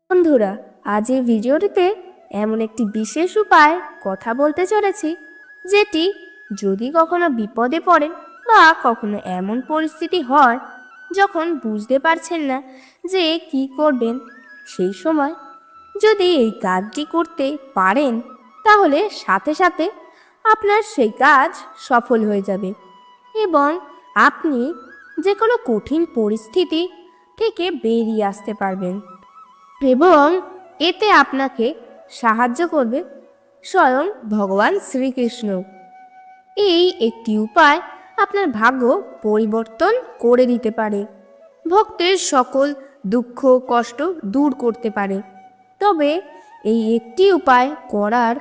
বন্ধুরা, আজ এই ভিডিওটিতে এমন একটি বিশেষ উপায় কথা বলতে চলেছি, যেটি যদি কখনো বিপদে পড়েন বা কখনো এমন পরিস্থিতি হয় যখন বুঝতে পারছেন না যে কি করবেন, সেই সময় যদি এই কাজটি করতে পারেন তাহলে সাথে সাথে আপনার সেই কাজ সফল হয়ে যাবে এবং আপনি যে কোনো কঠিন পরিস্থিতি থেকে বেরিয়ে আসতে পারবেন এবং এতে আপনাকে সাহায্য করবে স্বয়ং ভগবান শ্রীকৃষ্ণ। এই একটি উপায় আপনার ভাগ্য পরিবর্তন করে দিতে পারে, ভক্তের সকল দুঃখ কষ্ট দূর করতে পারে। তবে এই একটি উপায় করার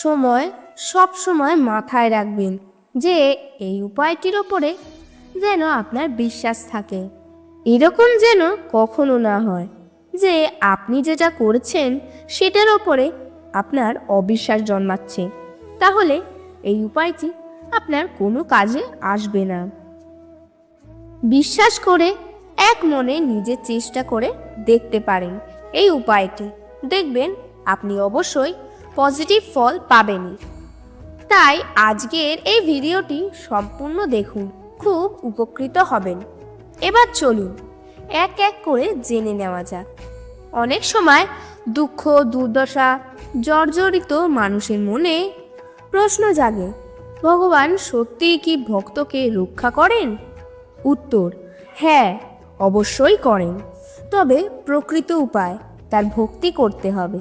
সময় সব সময় মাথায় রাখবেন যে এই উপায়টির ওপরে যেন আপনার বিশ্বাস থাকে। এরকম যেন কখনো না হয় যে আপনি যেটা করেছেন সেটার ওপরে আপনার অবিশ্বাস জন্মাচ্ছে, তাহলে এই উপায়টি আপনার কোনো কাজে আসবে না। বিশ্বাস করে এক মনে নিজে চেষ্টা করে দেখতে পারেন এই উপায়টি, দেখবেন আপনি অবশ্যই পজিটিভ ফল পাবেনই। তাই আজকের এই ভিডিওটি সম্পূর্ণ দেখুন, খুব উপকৃত হবেন। এবার চলুন এক এক করে জেনে নেওয়া যাক। অনেক সময় দুঃখ দুর্দশা জর্জরিত মানুষের মনে প্রশ্ন জাগে, ভগবান সত্যিই কি ভক্তকে রক্ষা করেন? উত্তর, হ্যাঁ, অবশ্যই করেন, তবে প্রকৃত উপায় তার ভক্তি করতে হবে।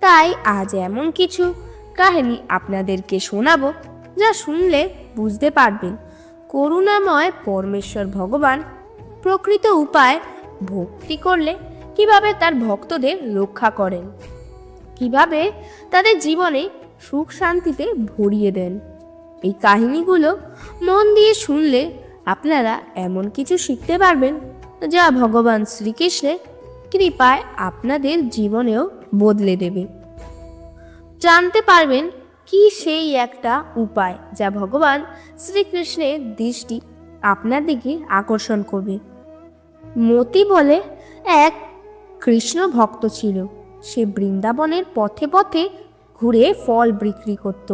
তাই আজ এমন কিছু কাহিনী আপনাদেরকে শোনাবো যা শুনলে বুঝতে পারবেন করুণাময় পরমেশ্বর ভগবান প্রকৃত উপায় ভক্তি করলে কিভাবে তার ভক্তদের রক্ষা করেন, কিভাবে তাদের জীবনে সুখ শান্তিতে ভরিয়ে দেন। এই কাহিনীগুলো মন দিয়ে শুনলে আপনারা এমন কিছু শিখতে পারবেন যা ভগবান শ্রীকৃষ্ণের কৃপায় আপনাদের জীবনেও বদলে দেবে। জানতে পারবেন কি সেই একটা উপায় যা ভগবান শ্রীকৃষ্ণের দৃষ্টি আপনার দিকে আকর্ষণ করবে। মতি বলে এক কৃষ্ণ ভক্ত ছিল। সে বৃন্দাবনের পথে পথে ঘুরে ফল বিক্রি করত।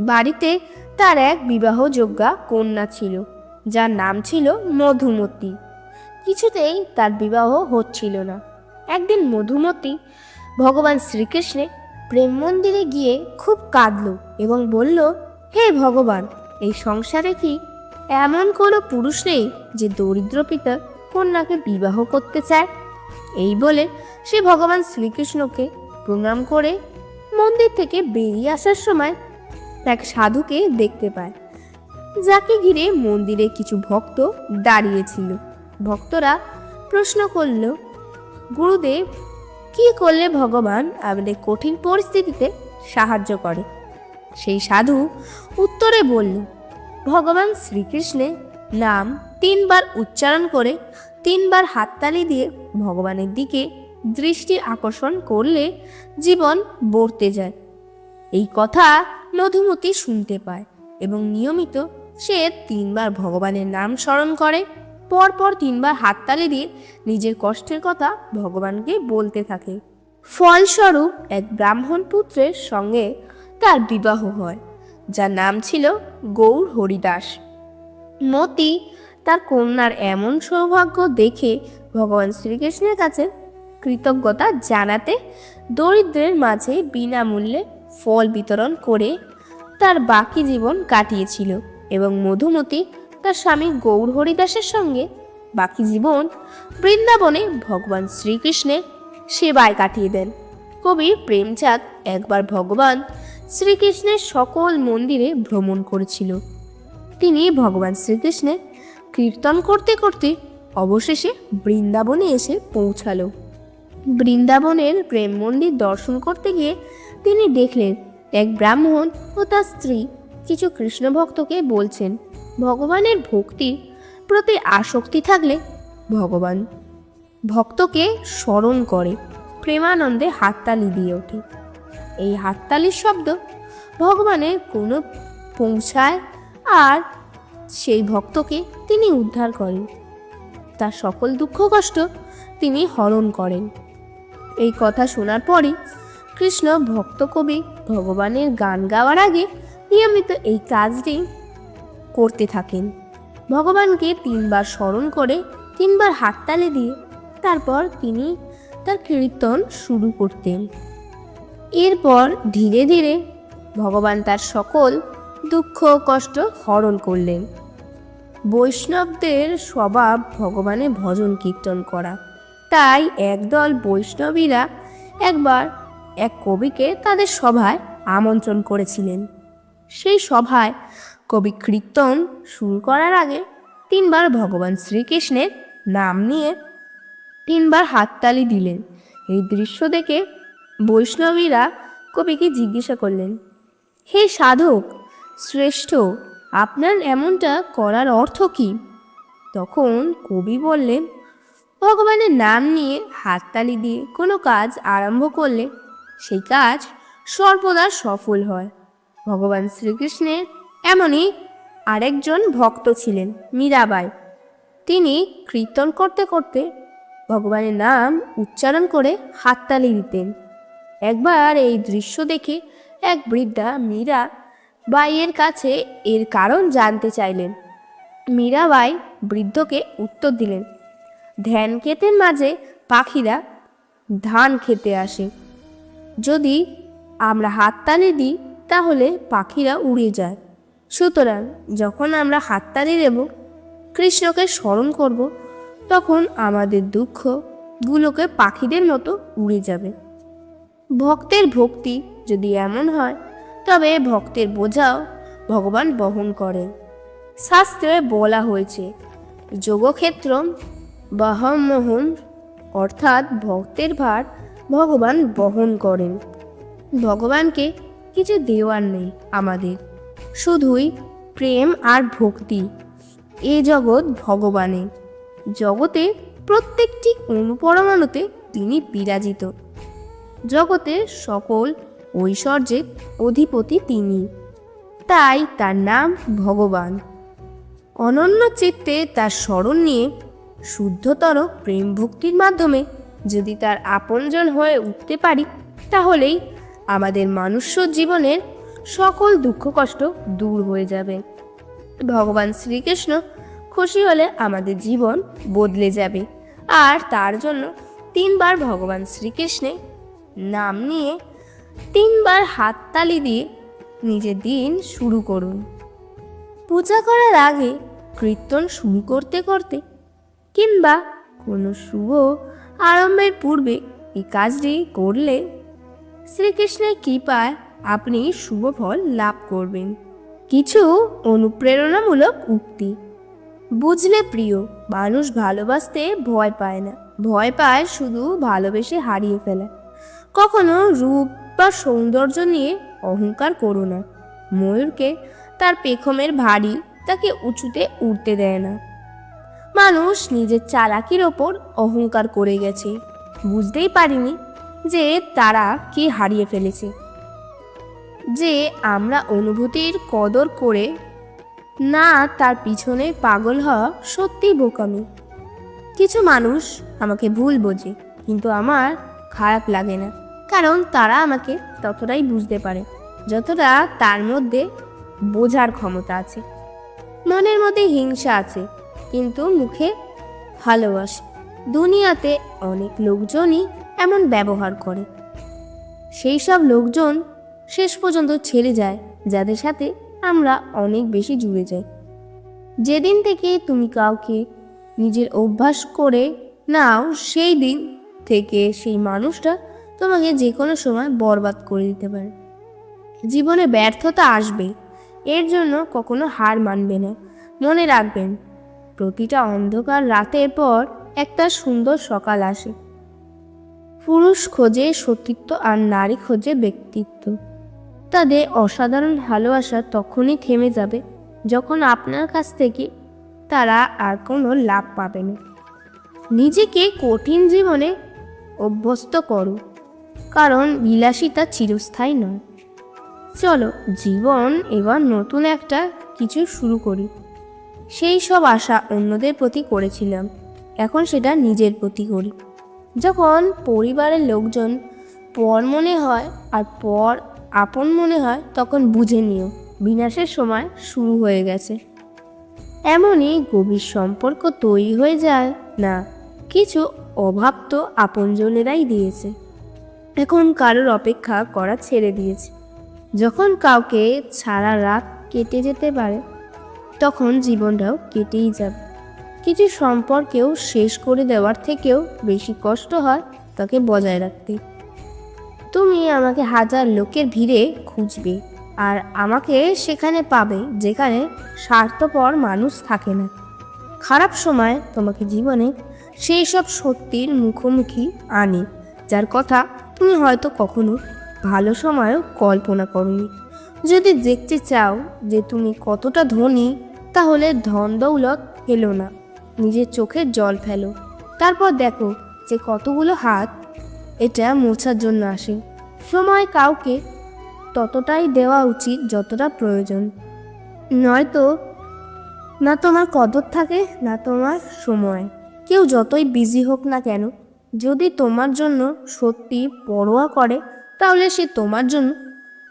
বাড়িতে তার এক বিবাহযোগ্যা কন্যা ছিল যার নাম ছিল মধুমতি। কিছুতেই তার বিবাহ হচ্ছিল না। একদিন মধুমতি ভগবান শ্রীকৃষ্ণের প্রেম মন্দিরে গিয়ে খুব কাঁদল এবং বলল, হে ভগবান, এই সংসারে কি এমন কোনো পুরুষ নেই যে দরিদ্র পিতার কন্যাকে বিবাহ করতে চায়? এই বলে সে ভগবান শ্রীকৃষ্ণকে প্রণাম করে মন্দির থেকে বেরিয়ে আসার সময় এক সাধুকে দেখতে পায়, যাকে ঘিরে মন্দিরে কিছু ভক্ত দাঁড়িয়েছিল। ভক্তরা প্রশ্ন করল, গুরুদেব, কি করলে ভগবান আমাদের কঠিন পরিস্থিতিতে সাহায্য করে? সেই সাধু উত্তরে বলল, ভগবান শ্রীকৃষ্ণের নাম 3 বার উচ্চারণ করে 3 বার হাততালি দিয়ে ভগবানের দিকে দৃষ্টি আকর্ষণ করলে জীবন বর্তে যায়। এই কথা মধুমতি শুনতে পায় এবং নিয়মিত সে 3 বার ভগবানের নাম স্মরণ করে। পরপর 3 বার হাততালি দিয়ে নিজের কষ্টের কথা ভগবানকে বলতে থাকে। ফলস্বরূপ এক ব্রাহ্মণ পুত্রের সঙ্গে তার বিবাহ হয়, যার নাম ছিল গৌর হরিদাস। মতি তার কন্যার এমন সৌভাগ্য দেখে ভগবান শ্রীকৃষ্ণের কাছে কৃতজ্ঞতা জানাতে দরিদ্রের মাঝে বিনামূল্যে ফল বিতরণ করে তার বাকি জীবন কাটিয়েছিল এবং মধুমতি তার স্বামী গৌর হরিদাসের সঙ্গে বাকি জীবন বৃন্দাবনে ভগবান শ্রীকৃষ্ণের সেবায় কাটিয়ে দেন। কবি প্রেমচাঁদ একবার ভগবান শ্রীকৃষ্ণের সকল মন্দিরে ভ্রমণ করেছিল। তিনি ভগবান শ্রীকৃষ্ণের কীর্তন করতে করতে অবশেষে বৃন্দাবনে এসে পৌঁছালো। বৃন্দাবনের প্রেম মন্দির দর্শন করতে গিয়ে তিনি দেখলেন এক ব্রাহ্মণ ও তার স্ত্রী কিছু কৃষ্ণ ভক্তকে বলছেন, ভগবানের ভক্তির প্রতি আসক্তি থাকলে ভগবান ভক্তকে স্মরণ করে প্রেমানন্দে হাততালি দিয়ে ওঠে। এই হাততালির শব্দ ভগবানের কোনো পৌঁছায় আর সেই ভক্তকে তিনি উদ্ধার করেন, তার সকল দুঃখ কষ্ট তিনি হরণ করেন। এই কথা শোনার পরই কৃষ্ণ ভক্ত কবি ভগবানের গান গাওয়ার আগে নিয়মিত এই কাজটি করতে থাকেন। ভগবানকে 3বার স্মরণ করে 3বার হাততালি দিয়ে তারপর তিনি তার কীর্তন শুরু করতেন। এরপর ধীরে ধীরে ভগবান তার সকল দুঃখ কষ্ট হরণ করলেন। বৈষ্ণবদের স্বভাব ভগবানের ভজন কীর্তন করা, তাই একদল বৈষ্ণবীরা একবার এক কবিকে তাদের সভায় আমন্ত্রণ করেছিলেন। সেই সভায় কবি কীর্তন শুরু করার আগে 3বার ভগবান শ্রীকৃষ্ণের নাম নিয়ে 3বার হাততালি দিলেন। এই দৃশ্য দেখে বৈষ্ণবীরা কবিকে জিজ্ঞাসা করলেন, হে সাধক শ্রেষ্ঠ, আপনার এমনটা করার অর্থ কি? তখন কবি বললেন, ভগবানের নাম নিয়ে হাততালি দিয়ে কোনো কাজ আরম্ভ করলে সেই কাজ সর্বদা সফল হয়। ভগবান শ্রীকৃষ্ণের এমনই আরেকজন ভক্ত ছিলেন মীরাবাই। তিনি কীর্তন করতে করতে ভগবানের নাম উচ্চারণ করে হাততালি দিতেন। একবার এই দৃশ্য দেখে এক বৃদ্ধা মীরাবাইয়ের কাছে এর কারণ জানতে চাইলেন। মীরাবাই বৃদ্ধকে উত্তর দিলেন, ধ্যান ক্ষেতের মাঝে পাখিরা ধান খেতে আসে। যদি আমরা হাততালি দিই তাহলে পাখিরা উড়ে যায়। সুতরাং যখন আমরা হাততালি দেব, কৃষ্ণকে স্মরণ করব, তখন আমাদের দুঃখগুলোকে পাখিদের মতো উড়ে যাবে। ভক্তের ভক্তি যদি এমন হয় তবে ভক্তের বোঝাও ভগবান বহন করেন। শাস্ত্রে বলা হয়েছে, যোগক্ষেত্রম বহমোহন, অর্থাৎ ভক্তের ভার ভগবান বহন করেন। ভগবানকে কিছু দেওয়ার নেই আমাদের, শুধুই প্রেম আর ভক্তি। এ জগৎ ভগবানের, জগতে প্রত্যেকটি অনুপরমাণুতে তিনি বিরাজিত। জগতের সকল ঐশ্বর্যের অধিপতি তিনি, তাই তার নাম ভগবান। অনন্য চিত্তে তার স্মরণ নিয়ে শুদ্ধতর প্রেম ভক্তির মাধ্যমে যদি তার আপনজন হয়ে উঠতে পারি, তাহলেই আমাদের মনুষ্য জীবনের সকল দুঃখ কষ্ট দূর হয়ে যাবে। ভগবান শ্রীকৃষ্ণ খুশি হলে আমাদের জীবন বদলে যাবে। আর তার জন্য 3বার ভগবান শ্রীকৃষ্ণের নাম নিয়ে 3বার হাততালি দিয়ে নিজের দিন শুরু করুন। পূজা করার আগে কীর্তন শুরু করতে করতে কিংবা কোনো শুভ আরম্ভের পূর্বে এই কাজটি করলে শ্রীকৃষ্ণের কৃপায় আপনি শুভ ফল লাভ করবেন। কিছু অনুপ্রেরণামূলক উক্তি। বুঝলে প্রিয়, মানুষ ভালোবাসতে ভয় পায় না, ভয় পায় শুধু ভালোবেসে হারিয়ে ফেলা। কখনো রূপ বা সৌন্দর্য নিয়ে অহংকার করো না। ময়ূরকে তার পেখমের ভারী তাকে উঁচুতে উঠতে দেয় না। মানুষ নিজের চালাকির ওপর অহংকার করে গেছে, বুঝতেই পারিনি যে তারা কি হারিয়ে ফেলেছে। যে আমরা অনুভূতির কদর করে না তার পিছনে পাগল হওয়া সত্যি বোকামি। কিছু মানুষ আমাকে ভুল বোঝে, কিন্তু আমার খারাপ লাগে না, কারণ তারা আমাকে ততটাই বুঝতে পারে যতটা তার মধ্যে বোঝার ক্ষমতা আছে। মনের মধ্যে হিংসা আছে, কিন্তু মুখে ভালোবাসে। দুনিয়াতে অনেক লোকজনই এমন ব্যবহার করে। সেই সব লোকজন শেষ পর্যন্ত ছেড়ে যায় যাদের সাথে আমরা অনেক বেশি জুড়ে যাই। যেদিন থেকে তুমি কাউকে নিজের অভ্যাস করে নাও, সেই দিন থেকে সেই মানুষটা তোমাকে যে কোনো সময় বরবাদ করে দিতে পারে। জীবনে ব্যর্থতা আসবে, এর জন্য কখনো হার মানবে না। মনে রাখবেন, প্রতিটা অন্ধকার রাতের পর একটা সুন্দর সকাল আসে। পুরুষ খোঁজে সতীত্ব আর নারী খোঁজে ব্যক্তিত্ব। তাদের অসাধারণ ভালোবাসা তখনই থেমে যাবে যখন আপনার কাছ থেকে তারা আর কোনো লাভ পাবে না। নিজেকে কঠিন জীবনে অভ্যস্ত করো, কারণ বিলাসিতা চিরস্থায়ী নয়। চলো জীবন এবার নতুন একটা কিছু শুরু করি। সেই সব আশা অন্যদের প্রতি করেছিলাম, এখন সেটা নিজের প্রতি করি। যখন পরিবারের লোকজন পর মনে হয় আর পর আপন মনে হয়, তখন বুঝে নিও বিনাশের সময় শুরু হয়ে গেছে। এমনই গভীর সম্পর্ক তৈরি হয়ে যায় না, কিছু অভাব তো আপনজনেরাই দিয়েছে। এখন কারোর অপেক্ষা করা ছেড়ে দিয়েছে। যখন কাউকে সারা রাত কেটে যেতে পারে, তখন জীবনটাও কেটেই যাবে। কিছু সম্পর্কেও শেষ করে দেওয়ার থেকেও বেশি কষ্ট হয় তাকে বজায় রাখতে। তুমি আমাকে হাজার লোকের ভিড়ে খুঁজবে, আর আমাকে সেখানে পাবে যেখানে স্বার্থপর মানুষ থাকে না। খারাপ সময় তোমাকে জীবনে সেই সব সত্যির মুখোমুখি আনে, যার কথা তুমি হয়তো কখনো ভালো সময়ও কল্পনা করোনি। যদি দেখতে চাও যে তুমি কতটা ধনী, তাহলে ধন দৌলত ফেলো না, নিজের চোখের জল ফেলো। তারপর দেখো যে কতগুলো হাত এটা মোছার জন্য আসে। সময় কাউকে ততটাই দেওয়া উচিত যতটা প্রয়োজন, নয়তো না তোমার কদর থাকে না তোমার সময়। কেউ যতই বিজি হোক না কেন, যদি তোমার জন্য সত্যি পরোয়া করে, তাহলে সে তোমার জন্য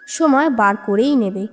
সময় বার করেই নেবে।